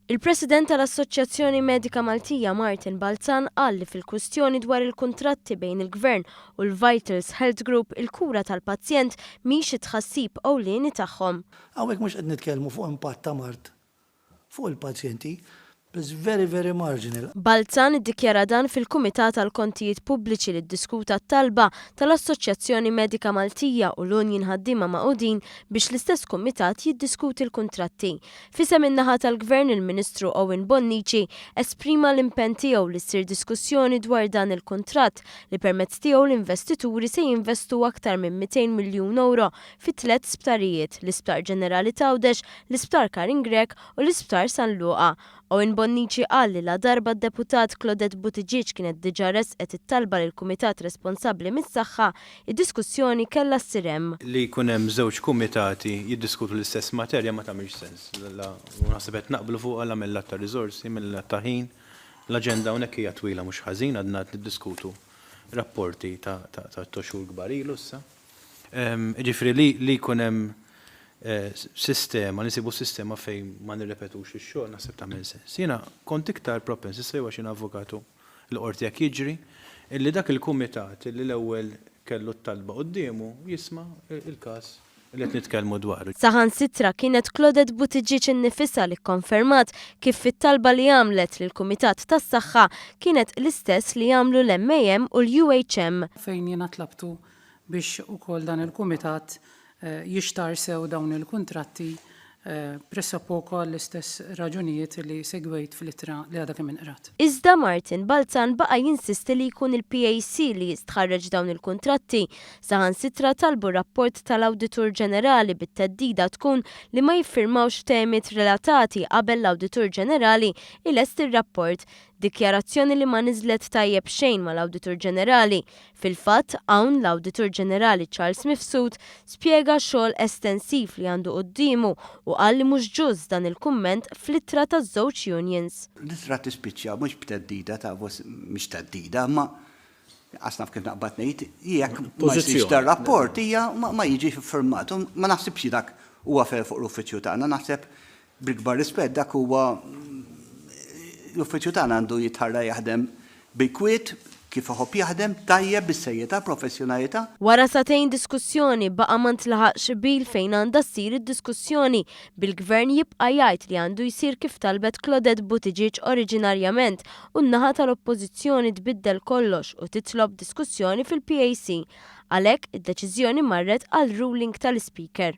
Il-President tal-Assoċjazzjoni Medika Maltija Martin Balzan qal li fil-kwistjoni dwar il-kuntratti bejn il-Gvern u l-Vitals Health Group il-Kura tal-Pazjent mhix it-tħassib ewlieni tagħhom. Hawnhekk mhux qed nitkellmu fuq impatt ta' mart fuq il-pazjenti, but very marginal. Balzan iddikjara dan fil-Kumitat tal-Kontijiet Pubbliċi li ddiskuta t-talba tal-Assoċjazzjoni Medika Maltija u l-Unjin ħaddiema maqudin biex l-istess kumitat jiddiskuti l-kuntratti. Fisem in-naħa tal-Gvern il-Ministru Owen Bonnici esprima l-impenn tiegħu li ssir diskussjoni dwar dan il-kuntratt li permezz tiegħu l-investituri se jinvestu aktar minn 200 miljun euro fi 3 sptarijiet, l-Isptar Ġenerali Tawdex, l-Isptar Karin Grek u l-Isptar San Luqa. Owen Bonnici qal li la darba d-deputat Claudette Buttigieg kienet diġà resqet it-talba lill-Kumitat responsabbli mis-saħħa, id-diskussjoni kellha ssir hemm. Li jkun hemm żewġ kumitati jiddiskutu l-istess materja ma tagħmilx sens. Naħseb qed naqblu fuq mill-lat ta' riżorsi, mill-lat ta' ħin. L-aġenda hawnhekk hija twila mhux ħażin għadna niddiskutu rapporti ta' xhur kbar ilu issa. Ġifieri li jkun hemm sistema, nisibu sistema fejn ma nirrepetux ix-xogħol naħseb tagħmel sens. Jiena kont iktar propens issa jew xi avukatu l-qorti jekk jiġri illi dak il-kumitat illi l-ewwel kellu t-talba qudiemu jisma' il-każ li qed nitkellmu dwaru. Saħansitra kienet Claudette Buttigieg innifisha li kkonfermat kif fit-talba li għamlet lill-Kumitat tas-Saħħa kienet l-istess li jagħmlu l-MAM u l-UHM. Fejn jiena tlabtu biex ukoll dan il-kumitat jixtar sew dawn il-kuntratti pressappoco l-istess raġunijiet li segwejt fil-ittra li għadha kemm inqrat. Iżda Martin Balzan baqa' jinsisti li jkun il-PAC li jistħarreġ dawn il-kuntratti. Saħansitra talbu rapport tal-Awditur Ġenerali bit-teddida tkun li ma jiffirmawx temiet relatati qabel l-Awditur Ġenerali ilest ir-rapport. Dikjarazzjoni li ma niżlet tajjeb xejn mal-Awditur Ġenerali. Fil-fatt hawn l-Awditur Ġenerali Charles Mifsud spjega xogħol estensiv li għandu qudiemu u qal li mhux ġuż dan il-kumment fl-ittra taż-żewġ unions. L-ittra tispiċċja mhux b'teddida ta' mhix teddida, ma naf kif naqbad ngħid jekk ma jsirx dar-rapport hija ma jiġi firmat. Ma naħsibx dak huwa fer fuq l-uffiċċju tagħna, naħseb bl-ikbar rispett dak huwa l-uffiċċju tagħna għandu jitħarra jaħdem bi-kwiet kif iħobb jaħdem tajjeb bis-sejjeta professjonalità. Wara satejn diskussjoni baqa' ma ntlaħaqx qbil fejn għandha ssir id-diskussjoni bil-Gvern jibqa' jgħid li għandu jsir kif talbet Claudette Buttigieg oriġinarjament u n-naħa tal-Oppożizzjoni tbiddel kollox u titlob diskussjoni fil-PAC. Għalhekk id-deċiżjoni marret għal ruling tal-ispeaker.